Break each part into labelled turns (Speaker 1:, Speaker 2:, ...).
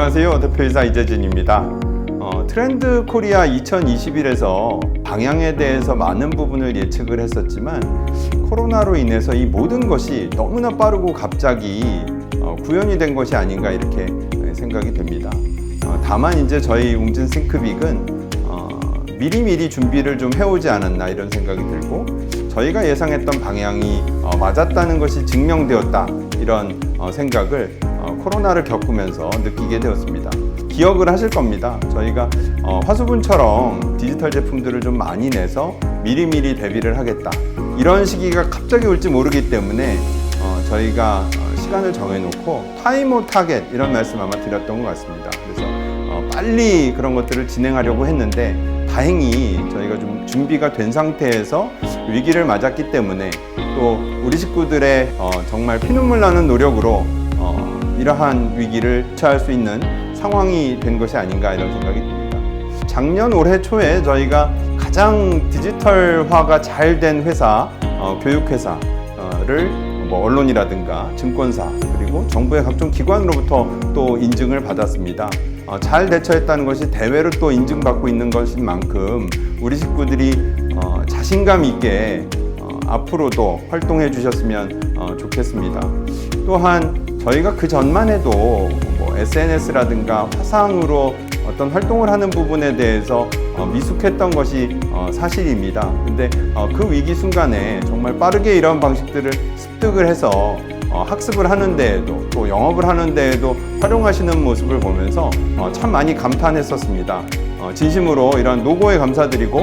Speaker 1: 안녕하세요. 대표이사 이재진입니다. 트렌드 코리아 2021에서 방향에 대해서 많은 부분을 예측을 했었지만 코로나로 인해서 이 모든 것이 너무나 빠르고 갑자기 구현이 된 것이 아닌가 이렇게 생각이 됩니다. 다만 이제 저희 웅진 싱크빅은 미리미리 준비를 좀 해오지 않았나 이런 생각이 들고 저희가 예상했던 방향이 맞았다는 것이 증명되었다 이런 생각을 코로나를 겪으면서 느끼게 되었습니다. 기억을 하실 겁니다. 저희가 화수분처럼 디지털 제품들을 좀 많이 내서 미리미리 대비를 하겠다 이런 시기가 갑자기 올지 모르기 때문에 저희가 시간을 정해놓고 타임 오 타겟 이런 말씀 아마 드렸던 것 같습니다. 그래서 빨리 그런 것들을 진행하려고 했는데 다행히 저희가 좀 준비가 된 상태에서 위기를 맞았기 때문에 또 우리 식구들의 정말 피눈물 나는 노력으로 이러한 위기를 대처할 수 있는 상황이 된 것이 아닌가 이런 생각이 듭니다. 작년 올해 초에 저희가 가장 디지털화가 잘 된 회사, 교육회사를 언론이라든가 증권사 그리고 정부의 각종 기관으로부터 또 인증을 받았습니다. 잘 대처했다는 것이 대외로 또 인증받고 있는 것인 만큼 우리 식구들이 자신감 있게 앞으로도 활동해 주셨으면 좋겠습니다. 또한 저희가 그 전만 해도 SNS라든가 화상으로 어떤 활동을 하는 부분에 대해서 미숙했던 것이 사실입니다. 근데 그 위기 순간에 정말 빠르게 이런 방식들을 습득을 해서 학습을 하는 데에도 또 영업을 하는 데에도 활용하시는 모습을 보면서 참 많이 감탄했었습니다. 진심으로 이런 노고에 감사드리고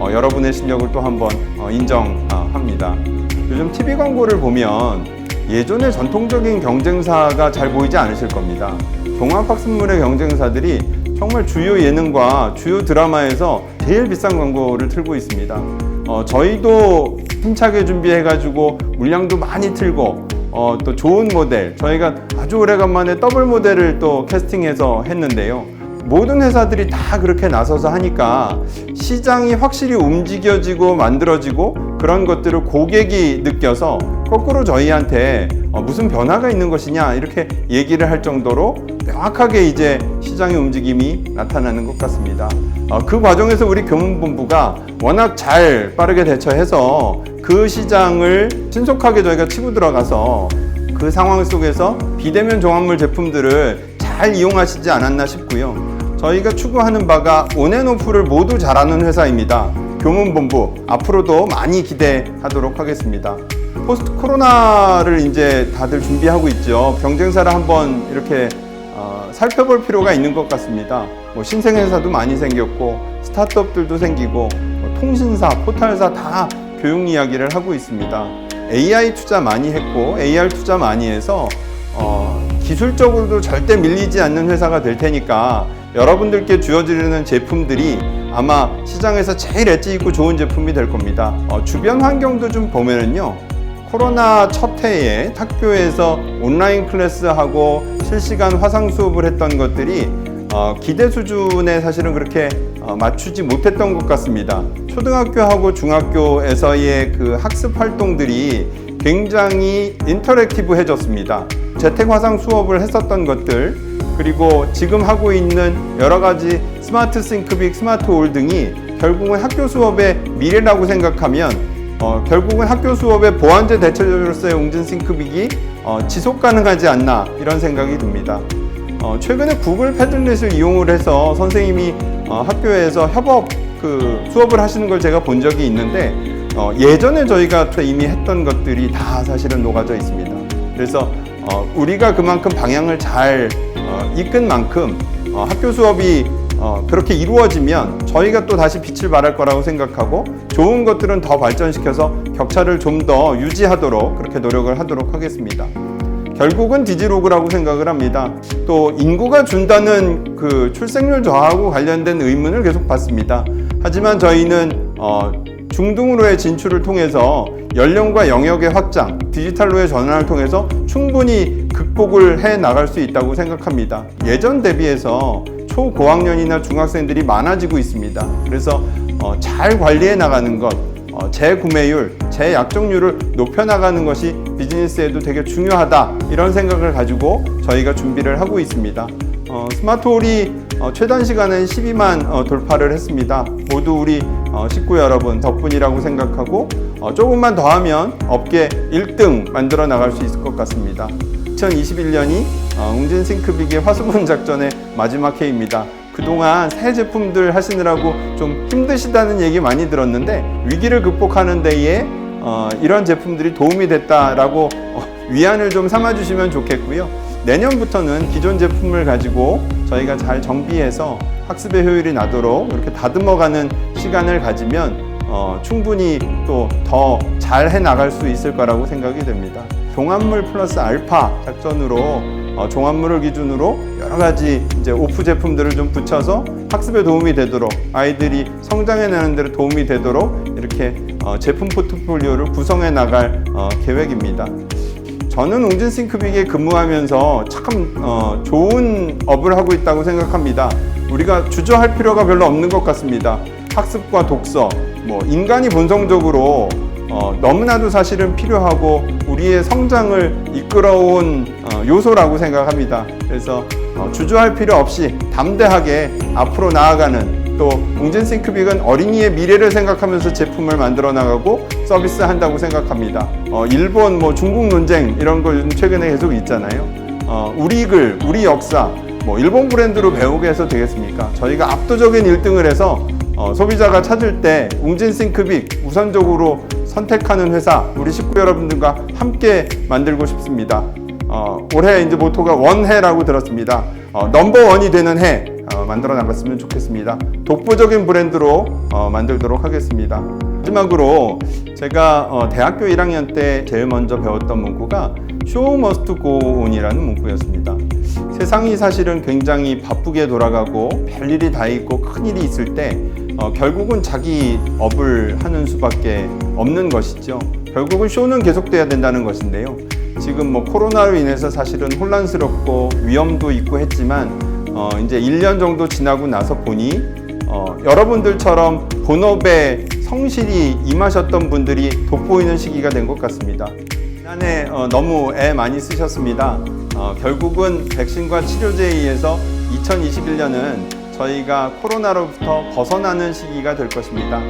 Speaker 1: 여러분의 실력을 또 한번 인정합니다. 요즘 TV 광고를 보면 예전의 전통적인 경쟁사가 잘 보이지 않으실 겁니다. 종합학습물의 경쟁사들이 정말 주요 예능과 주요 드라마에서 제일 비싼 광고를 틀고 있습니다. 저희도 힘차게 준비해가지고 물량도 많이 틀고 또 좋은 모델, 저희가 아주 오래간만에 더블 모델을 또 캐스팅해서 했는데요. 모든 회사들이 다 그렇게 나서서 하니까 시장이 확실히 움직여지고 만들어지고 그런 것들을 고객이 느껴서 거꾸로 저희한테 무슨 변화가 있는 것이냐 이렇게 얘기를 할 정도로 명확하게 이제 시장의 움직임이 나타나는 것 같습니다. 그 과정에서 우리 교문본부가 워낙 잘 빠르게 대처해서 그 시장을 신속하게 저희가 치고 들어가서 그 상황 속에서 비대면 종합물 제품들을 잘 이용하시지 않았나 싶고요. 저희가 추구하는 바가 온앤오프를 모두 잘하는 회사입니다. 교문본부 앞으로도 많이 기대하도록 하겠습니다. 포스트 코로나를 이제 다들 준비하고 있죠. 경쟁사를 한번 이렇게 살펴볼 필요가 있는 것 같습니다. 신생회사도 많이 생겼고 스타트업들도 생기고 통신사, 포털사 다 교육 이야기를 하고 있습니다. AI 투자 많이 했고 AR 투자 많이 해서 기술적으로도 절대 밀리지 않는 회사가 될 테니까 여러분들께 주어지는 제품들이 아마 시장에서 제일 엣지 있고 좋은 제품이 될 겁니다. 주변 환경도 좀 보면은요. 코로나 첫 해에 학교에서 온라인 클래스하고 실시간 화상 수업을 했던 것들이 기대 수준에 사실은 그렇게 맞추지 못했던 것 같습니다. 초등학교하고 중학교에서의 그 학습 활동들이 굉장히 인터랙티브해졌습니다. 재택 화상 수업을 했었던 것들 그리고 지금 하고 있는 여러 가지 스마트 싱크빅, 스마트 올 등이 결국은 학교 수업의 미래라고 생각하면 결국은 학교 수업의 보완제 대체제로서의 웅진 싱크빅이 지속 가능하지 않나 이런 생각이 듭니다. 최근에 구글 패들렛을 이용을 해서 선생님이 학교에서 협업 수업을 하시는 걸 제가 본 적이 있는데 예전에 저희가 이미 했던 것들이 다 사실은 녹아져 있습니다. 그래서 우리가 그만큼 방향을 잘 이끈 만큼 학교 수업이 그렇게 이루어지면 저희가 또 다시 빛을 발할 거라고 생각하고 좋은 것들은 더 발전시켜서 격차를 좀 더 유지하도록 그렇게 노력을 하도록 하겠습니다. 결국은 디지로그라고 생각을 합니다. 또 인구가 준다는 그 출생률 저하하고 관련된 의문을 계속 받습니다. 하지만 저희는 중등으로의 진출을 통해서 연령과 영역의 확장, 디지털로의 전환을 통해서 충분히 극복을 해 나갈 수 있다고 생각합니다. 예전 대비해서 초고학년이나 중학생들이 많아지고 있습니다. 그래서 잘 관리해 나가는 것, 재구매율, 재약정률을 높여나가는 것이 비즈니스에도 되게 중요하다 이런 생각을 가지고 저희가 준비를 하고 있습니다. 스마트홀이 최단 시간은 12만 돌파를 했습니다. 모두 우리 식구 여러분 덕분이라고 생각하고 조금만 더 하면 업계 1등 만들어 나갈 수 있을 것 같습니다. 2021년이 웅진 싱크빅의 화수분 작전의 마지막 해입니다. 그동안 새 제품들 하시느라고 좀 힘드시다는 얘기 많이 들었는데 위기를 극복하는 데에 이런 제품들이 도움이 됐다라고 위안을 좀 삼아주시면 좋겠고요. 내년부터는 기존 제품을 가지고 저희가 잘 정비해서 학습의 효율이 나도록 이렇게 다듬어가는 시간을 가지면 충분히 또 더 잘 해나갈 수 있을 거라고 생각이 됩니다. 종합물 플러스 알파 작전으로 종합물을 기준으로 여러 가지 이제 오프 제품들을 좀 붙여서 학습에 도움이 되도록 아이들이 성장해내는 데 도움이 되도록 이렇게 제품 포트폴리오를 구성해 나갈 계획입니다. 저는 웅진 싱크빅에 근무하면서 참 좋은 업을 하고 있다고 생각합니다. 우리가 주저할 필요가 별로 없는 것 같습니다. 학습과 독서, 인간이 본성적으로 너무나도 사실은 필요하고 우리의 성장을 이끌어온 요소라고 생각합니다. 그래서 주저할 필요 없이 담대하게 앞으로 나아가는, 또 웅진 싱크빅은 어린이의 미래를 생각하면서 제품을 만들어 나가고 서비스한다고 생각합니다. 일본, 중국 논쟁 이런 거 요즘 최근에 계속 있잖아요. 우리 글, 우리 역사, 일본 브랜드로 배우게 해서 되겠습니까? 저희가 압도적인 1등을 해서 소비자가 찾을 때 웅진 싱크빅 우선적으로 선택하는 회사, 우리 식구 여러분들과 함께 만들고 싶습니다. 올해 이제 모토가 원해라고 들었습니다. 넘버 원이 되는 해 만들어 나갔으면 좋겠습니다. 독보적인 브랜드로 만들도록 하겠습니다. 마지막으로 제가 대학교 1학년 때 제일 먼저 배웠던 문구가 Show must go on이라는 문구였습니다. 세상이 사실은 굉장히 바쁘게 돌아가고 별일이 다 있고 큰일이 있을 때 결국은 자기 업을 하는 수밖에 없는 것이죠. 결국은 쇼는 계속돼야 된다는 것인데요. 지금 코로나로 인해서 사실은 혼란스럽고 위험도 있고 했지만 이제 1년 정도 지나고 나서 보니 여러분들처럼 본업에 성실히 임하셨던 분들이 돋보이는 시기가 된 것 같습니다. 지난해 너무 애 많이 쓰셨습니다. 결국은 백신과 치료제에 의해서 2021년은 저희가 코로나로부터 벗어나는 시기가 될 것입니다.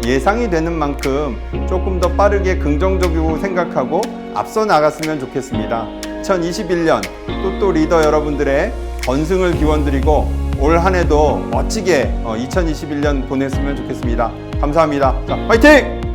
Speaker 1: 예상이 되는 만큼 조금 더 빠르게 긍정적이고 생각하고 앞서 나갔으면 좋겠습니다. 2021년 또또 리더 여러분들의 건승을 기원드리고 올 한 해도 멋지게 2021년 보냈으면 좋겠습니다. 감사합니다. 자, 화이팅!